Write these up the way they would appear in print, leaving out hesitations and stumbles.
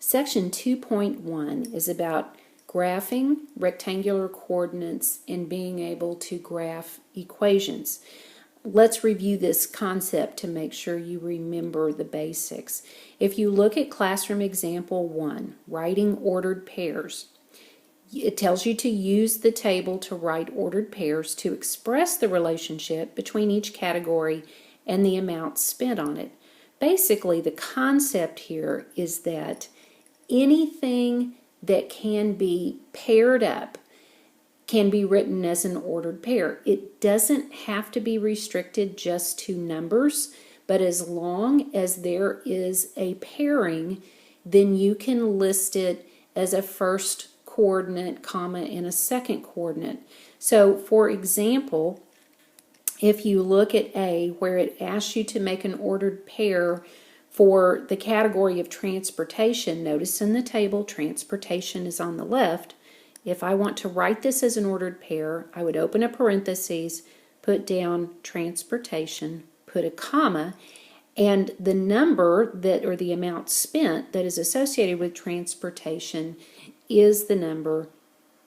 Section 2.1 is about graphing rectangular coordinates and being able to graph equations. Let's review this concept to make sure you remember the basics. If you look at classroom example 1, writing ordered pairs, it tells you to use the table to write ordered pairs to express the relationship between each category and the amount spent on it. Basically, the concept here is that anything that can be paired up can be written as an ordered pair. It doesn't have to be restricted just to numbers, but as long as there is a pairing, then you can list it as a first coordinate, comma, and a second coordinate. So, for example, if you look at A, where it asks you to make an ordered pair for the category of transportation, notice in the table transportation is on the left. If I want to write this as an ordered pair, I would open a parentheses, put down transportation, put a comma, and the number that, or the amount spent that is associated with transportation is the number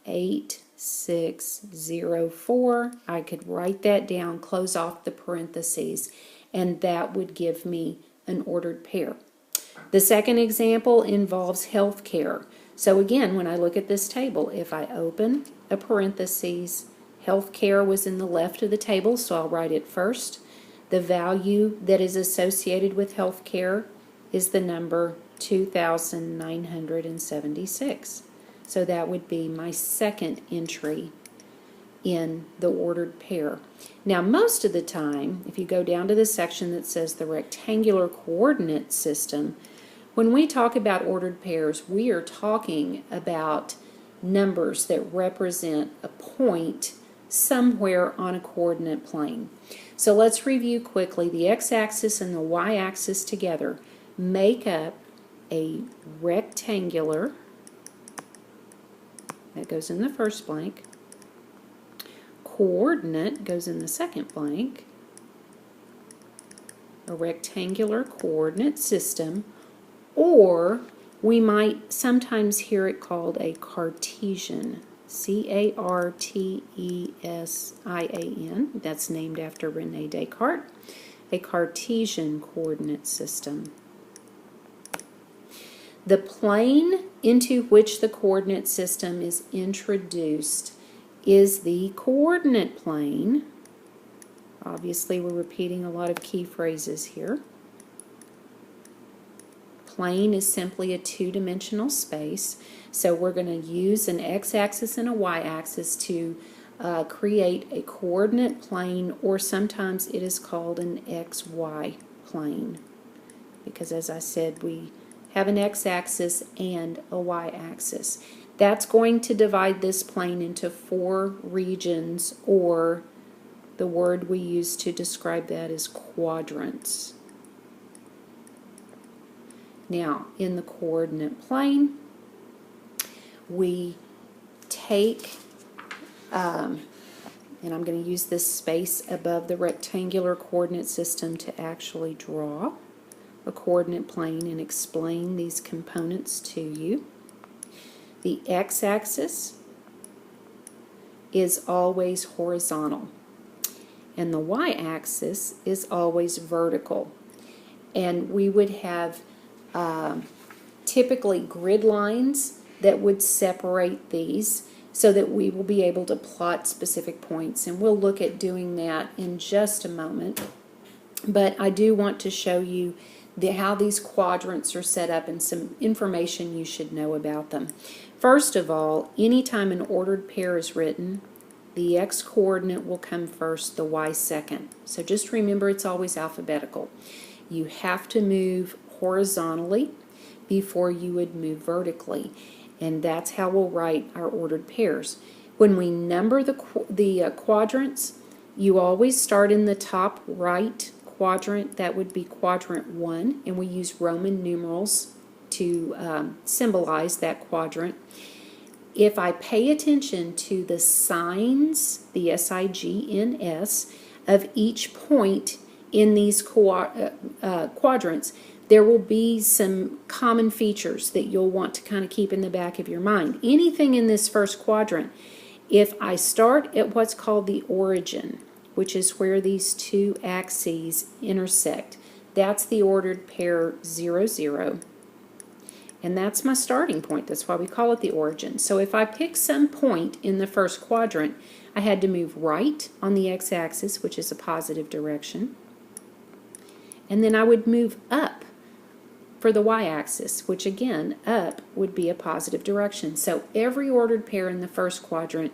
8604. I could write that down, close off the parentheses, and that would give me an ordered pair. The second example involves health care. So again, when I look at this table, if I open a parentheses, health care was in the left of the table, so I'll write it first. The value that is associated with health care is the number 2,976. So that would be my second entry in the ordered pair. Now, most of the time, if you go down to the section that says the rectangular coordinate system, when we talk about ordered pairs, we are talking about numbers that represent a point somewhere on a coordinate plane. So let's review quickly. The x-axis and the y-axis together make up a rectangular, that goes in the first blank, coordinate goes in the second blank, a rectangular coordinate system, or we might sometimes hear it called a Cartesian, C-A-R-T-E-S-I-A-N. That's named after René Descartes, a Cartesian coordinate system. The plane into which the coordinate system is introduced is the coordinate plane. Obviously, we're repeating a lot of key phrases here. Plane is simply a two-dimensional space, so we're going to use an x-axis and a y-axis to create a coordinate plane, or sometimes it is called an xy plane, because as I said, we have an x-axis and a y-axis. That's going to divide this plane into 4 regions, or the word we use to describe that is quadrants. Now, in the coordinate plane, we take, and I'm going to use this space above the rectangular coordinate system to actually draw a coordinate plane and explain these components to you. The x-axis is always horizontal, and the y-axis is always vertical. And we would have typically grid lines that would separate these so that we will be able to plot specific points, and we'll look at doing that in just a moment. But I do want to show you how these quadrants are set up and some information you should know about them. First of all, anytime an ordered pair is written, the x-coordinate will come first, the y second. So just remember, it's always alphabetical. You have to move horizontally before you would move vertically, and that's how we'll write our ordered pairs. When we number the quadrants, you always start in the top right quadrant. That would be quadrant 1, and we use Roman numerals to symbolize that quadrant. If I pay attention to the signs, the S-I-G-N-S, of each point in these quadrants, there will be some common features that you'll want to kind of keep in the back of your mind. Anything in this first quadrant, if I start at what's called the origin, which is where these two axes intersect, that's the ordered pair 0, 0. And that's my starting point. That's why we call it the origin. So if I pick some point in the first quadrant, I had to move right on the x-axis, which is a positive direction. And then I would move up for the y-axis, which again, up would be a positive direction. So every ordered pair in the first quadrant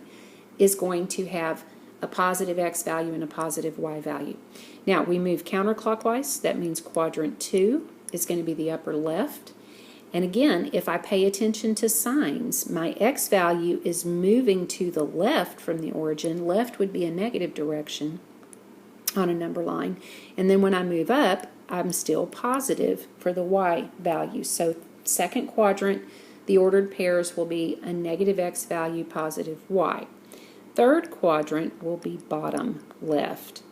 is going to have a positive x value and a positive y value. Now, we move counterclockwise. That means quadrant 2 is going to be the upper left. And again, if I pay attention to signs, my x value is moving to the left from the origin. Left would be a negative direction on a number line. And then when I move up, I'm still positive for the y value. So second quadrant, the ordered pairs will be a negative x value, positive y. Third quadrant will be bottom left.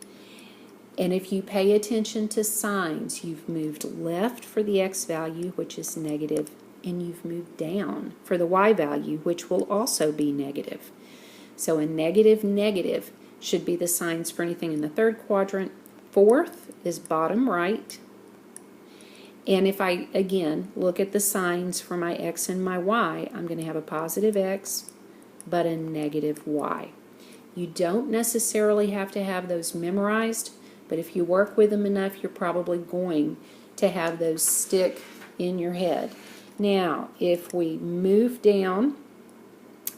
And if you pay attention to signs, you've moved left for the x value, which is negative, and you've moved down for the y value, which will also be negative. So a negative, negative should be the signs for anything in the third quadrant. Fourth is bottom right. And if I, again, look at the signs for my x and my y, I'm going to have a positive x, but a negative y. You don't necessarily have to have those memorized, but if you work with them enough, you're probably going to have those stick in your head. Now, if we move down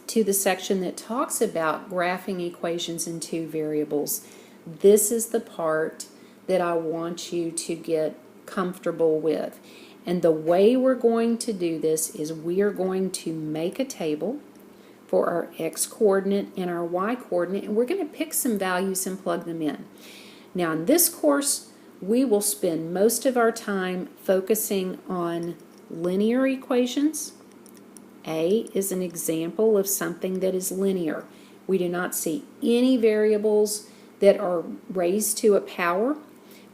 to the section that talks about graphing equations in two variables, this is the part that I want you to get comfortable with. And the way we're going to do this is we are going to make a table for our x-coordinate and our y-coordinate, and we're going to pick some values and plug them in. Now in this course, we will spend most of our time focusing on linear equations. A is an example of something that is linear. We do not see any variables that are raised to a power.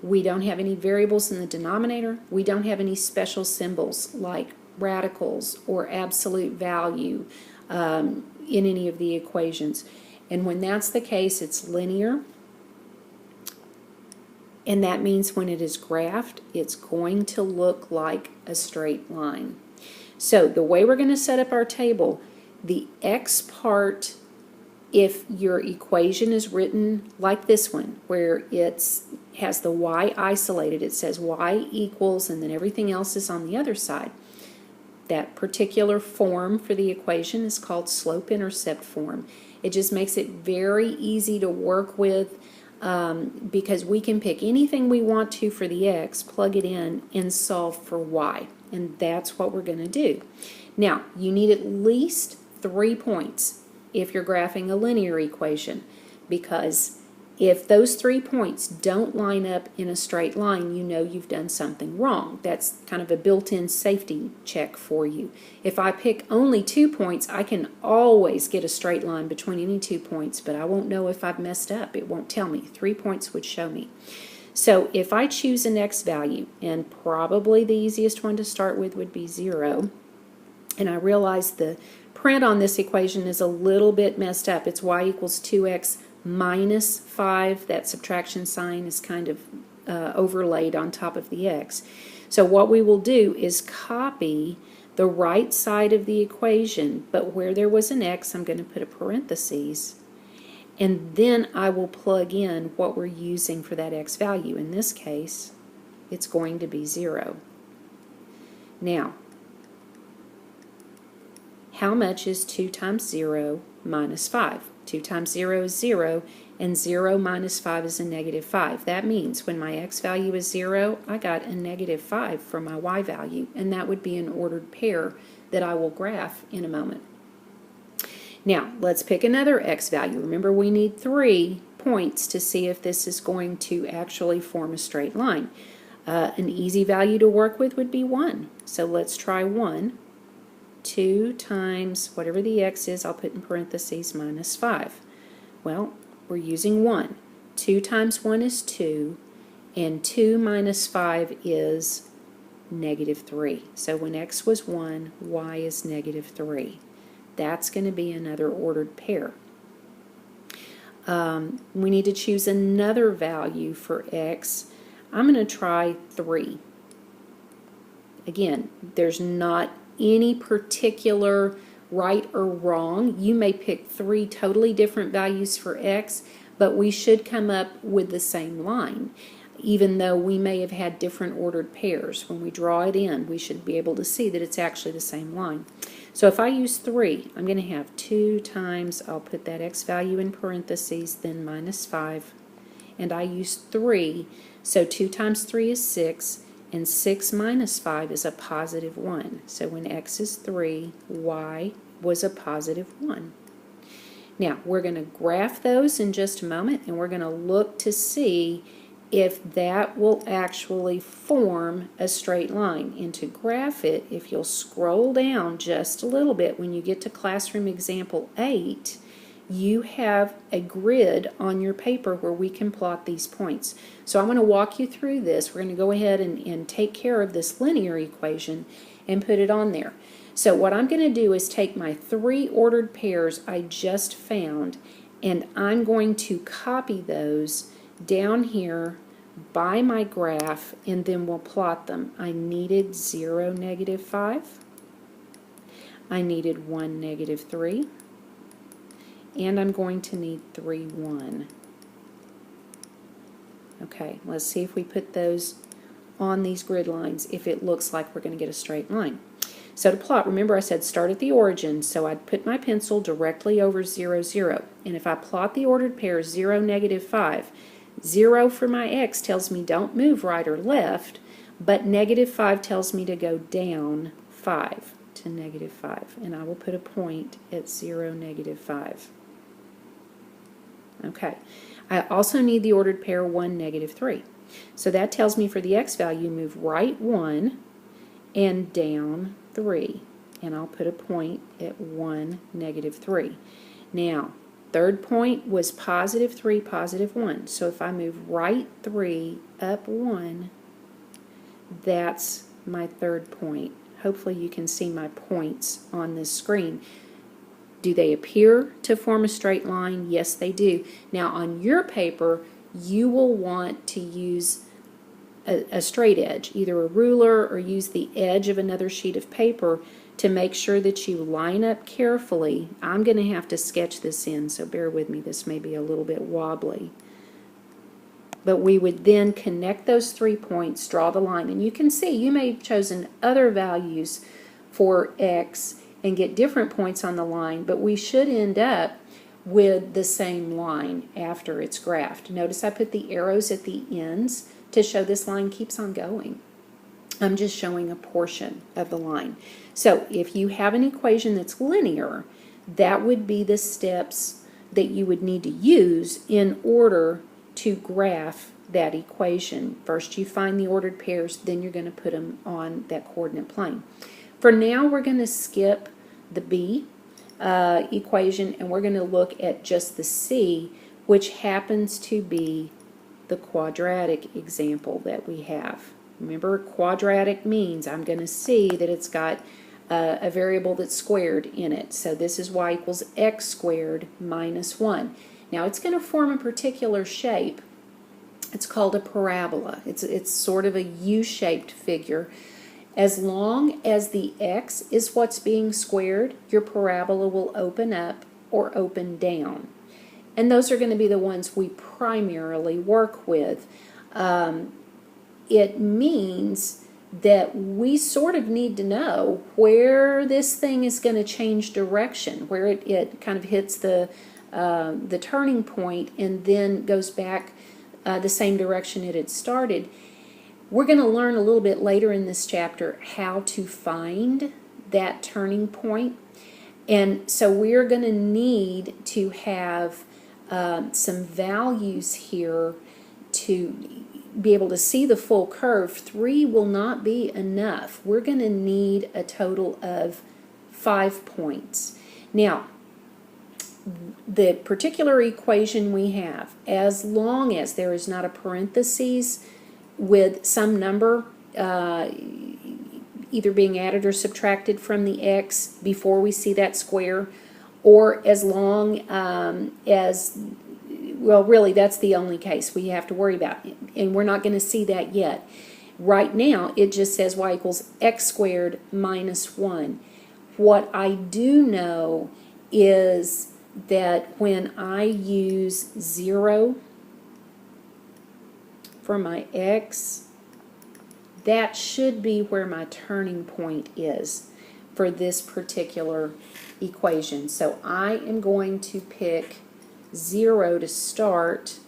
We don't have any variables in the denominator. We don't have any special symbols like radicals or absolute value in any of the equations. And when that's the case, it's linear. And that means when it is graphed, it's going to look like a straight line. So the way we're going to set up our table, the x part, if your equation is written like this one, where it has the y isolated, it says y equals, and then everything else is on the other side. That particular form for the equation is called slope-intercept form. It just makes it very easy to work with because we can pick anything we want to for the x, plug it in, and solve for y. And that's what we're going to do. Now, you need at least 3 points if you're graphing a linear equation, because if those 3 points don't line up in a straight line, you know you've done something wrong. That's kind of a built-in safety check for you. If I pick only 2 points, I can always get a straight line between any 2 points, but I won't know if I've messed up. It won't tell me. 3 points would show me. So if I choose an x value, and probably the easiest one to start with would be 0, and I realize the print on this equation is a little bit messed up. It's y equals 2x minus 5. That subtraction sign is kind of overlaid on top of the x. So what we will do is copy the right side of the equation, but where there was an x, I'm going to put a parentheses, and then I will plug in what we're using for that x value. In this case, it's going to be 0. Now, how much is 2 times 0 minus 5? 2 times 0 is 0, and 0 minus 5 is a negative 5. That means when my x value is 0, I got a negative 5 for my y value, and that would be an ordered pair that I will graph in a moment. Now, let's pick another x value. Remember, we need 3 points to see if this is going to actually form a straight line. An easy value to work with would be 1. So let's try 1. 2 times whatever the x is, I'll put in parentheses, minus 5. Well, we're using 1. 2 times 1 is 2, and 2 minus 5 is negative 3. So when x was 1, y is negative 3. That's going to be another ordered pair. We need to choose another value for x. I'm going to try 3. Again, there's not any particular right or wrong. You may pick 3 totally different values for x, but we should come up with the same line. Even though we may have had different ordered pairs, when we draw it in, we should be able to see that it's actually the same line. So if I use 3, I'm going to have 2 times, I'll put that x value in parentheses, then minus 5, and I use 3, so 2 times 3 is 6, and 6 minus 5 is a positive 1. So when x is 3, y was a positive 1. Now, we're going to graph those in just a moment, and we're going to look to see if that will actually form a straight line. And to graph it, if you'll scroll down just a little bit, when you get to classroom example 8, you have a grid on your paper where we can plot these points. So I'm going to walk you through this. We're going to go ahead and take care of this linear equation and put it on there. So what I'm going to do is take my 3 ordered pairs I just found, and I'm going to copy those down here by my graph, and then we'll plot them. I needed 0, negative 5. I needed 1, negative 3. And I'm going to need 3, 1. Okay, let's see if we put those on these grid lines, if it looks like we're going to get a straight line. So to plot, remember I said start at the origin, so I'd put my pencil directly over 0, 0. And if I plot the ordered pair 0, negative 5, 0 for my x tells me don't move right or left, but negative 5 tells me to go down 5 to negative 5. And I will put a point at 0, negative 5. Okay. I also need the ordered pair 1, negative 3. So that tells me for the x value, move right 1 and down 3. And I'll put a point at 1, negative 3. Now, third point was positive 3, positive 1. So if I move right 3, up 1, that's my third point. Hopefully you can see my points on this screen. Do they appear to form a straight line? Yes, they do. Now on your paper, you will want to use a straight edge, either a ruler or use the edge of another sheet of paper to make sure that you line up carefully. I'm going to have to sketch this in, so bear with me. This may be a little bit wobbly. But we would then connect those 3 points, draw the line, and you can see you may have chosen other values for x and get different points on the line, but we should end up with the same line after it's graphed. Notice I put the arrows at the ends to show this line keeps on going. I'm just showing a portion of the line. So if you have an equation that's linear, that would be the steps that you would need to use in order to graph that equation. First you find the ordered pairs, then you're going to put them on that coordinate plane. For now we're going to skip the B equation and we're going to look at just the C, which happens to be the quadratic example that we have. Remember, quadratic means I'm going to see that it's got a variable that's squared in it. So this is y equals x squared minus 1. Now it's going to form a particular shape. It's called a parabola. It's sort of a U-shaped figure. As long as the x is what's being squared, your parabola will open up or open down. And those are going to be the ones we primarily work with. It means that we sort of need to know where this thing is going to change direction, where it kind of hits the turning point and then goes back the same direction it had started. We're going to learn a little bit later in this chapter how to find that turning point. And so we're going to need to have some values here to be able to see the full curve. 3 will not be enough. We're going to need a total of 5 points. Now, the particular equation we have, as long as there is not a parentheses with some number either being added or subtracted from the x before we see that square, or as long as, well, really, that's the only case we have to worry about, and we're not going to see that yet. Right now, it just says y equals x squared minus 1. What I do know is that when I use 0 for my x, that should be where my turning point is for this particular equation. So I am going to pick 0 to start,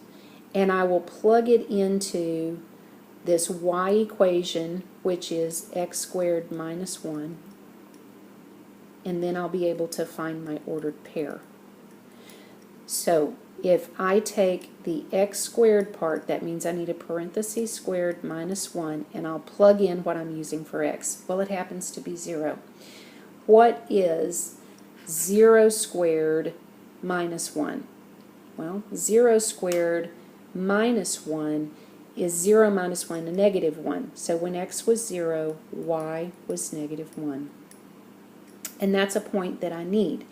and I will plug it into this y equation, which is x squared minus 1, and then I'll be able to find my ordered pair. So if I take the x squared part, that means I need a parenthesis squared minus 1, and I'll plug in what I'm using for x. Well, it happens to be 0. What is 0 squared minus 1? Well, 0 squared minus 1 is 0 minus 1, a negative 1. So when x was 0, y was negative 1. And that's a point that I need.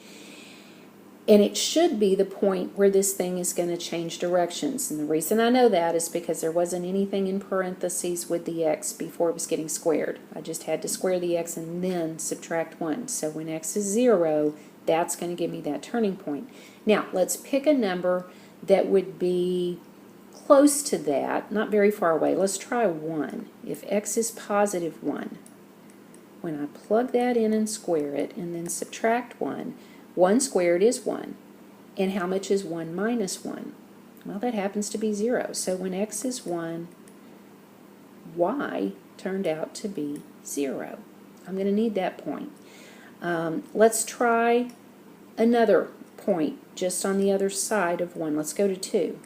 And it should be the point where this thing is going to change directions. And the reason I know that is because there wasn't anything in parentheses with the x before it was getting squared. I just had to square the x and then subtract 1. So when x is 0, that's going to give me that turning point. Now, let's pick a number that would be close to that, not very far away. Let's try 1. If x is positive 1, when I plug that in and square it and then subtract 1, 1 squared is 1. And how much is 1 minus 1? Well, that happens to be 0. So when x is 1, y turned out to be 0. I'm going to need that point. Let's try another point just on the other side of 1. Let's go to 2.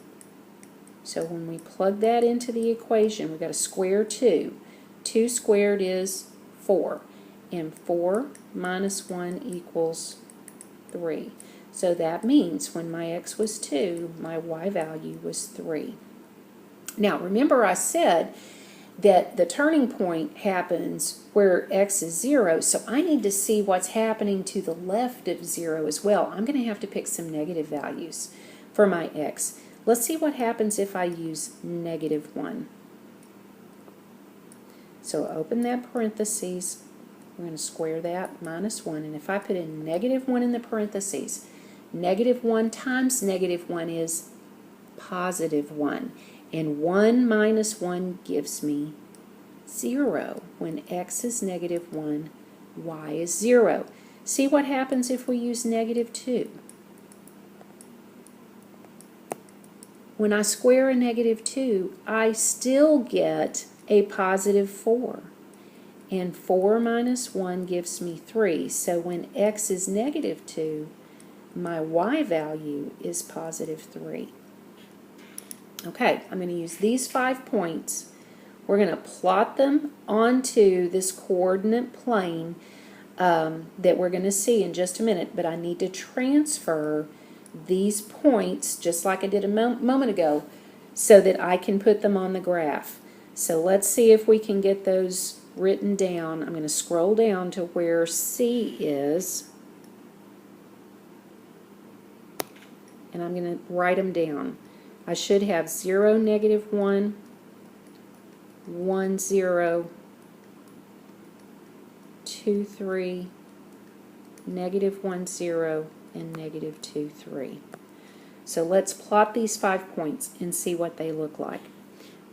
So when we plug that into the equation, we've got to square 2. 2 squared is 4. And 4 minus 1 equals 3. So that means when my x was 2, my y value was 3. Now, remember I said that the turning point happens where x is 0, so I need to see what's happening to the left of 0 as well. I'm going to have to pick some negative values for my x. Let's see what happens if I use negative 1. So open that parentheses. We're going to square that, minus 1. And if I put in negative 1 in the parentheses, negative 1 times negative 1 is positive 1. And 1 minus 1 gives me 0. When x is negative 1, y is 0. See what happens if we use negative 2. When I square a negative 2, I still get a positive 4. And 4 minus 1 gives me 3. So when x is negative 2, my y value is positive 3. Okay, I'm going to use these 5 points. We're going to plot them onto this coordinate plane that we're going to see in just a minute, but I need to transfer these points, just like I did a moment ago, so that I can put them on the graph. So let's see if we can get those written down. I'm going to scroll down to where C is, and I'm going to write them down. I should have 0, negative 1, 1, 0, 2, 3, negative 1, 0, and negative 2, 3. So let's plot these 5 points and see what they look like.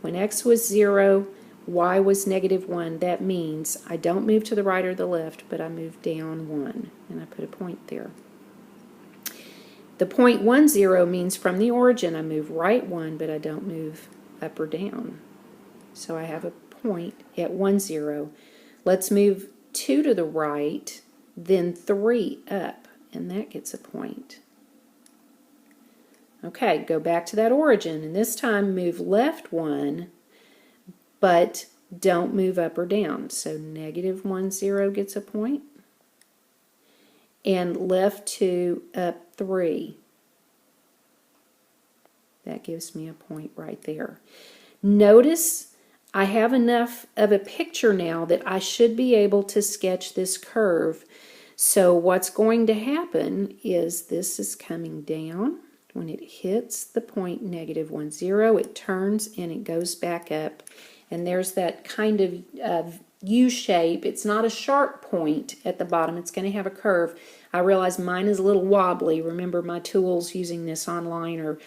When x was 0, y was negative 1. That means I don't move to the right or the left, but I move down 1, and I put a point there. The point 1, 0 means from the origin I move right 1, but I don't move up or down. So I have a point at 1, 0. Let's move 2 to the right, then 3 up, and that gets a point. Okay, go back to that origin, and this time move left 1, but don't move up or down. So negative 1, 0 gets a point, and left 2, up 3. That gives me a point right there. Notice I have enough of a picture now that I should be able to sketch this curve. So what's going to happen is this is coming down. When it hits the point -1, 0, it turns and it goes back up. And there's that kind of U shape. It's not a sharp point at the bottom. It's going to have a curve. I realize mine is a little wobbly. Remember, my tools using this online are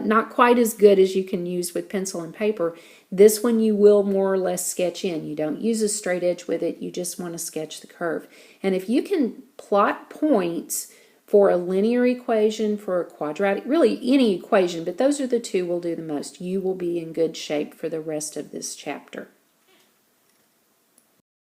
not quite as good as you can use with pencil and paper. This one you will more or less sketch in. You don't use a straight edge with it. You just want to sketch the curve. And if you can plot points for a linear equation, for a quadratic, really any equation, but those are the two we'll do the most, you will be in good shape for the rest of this chapter.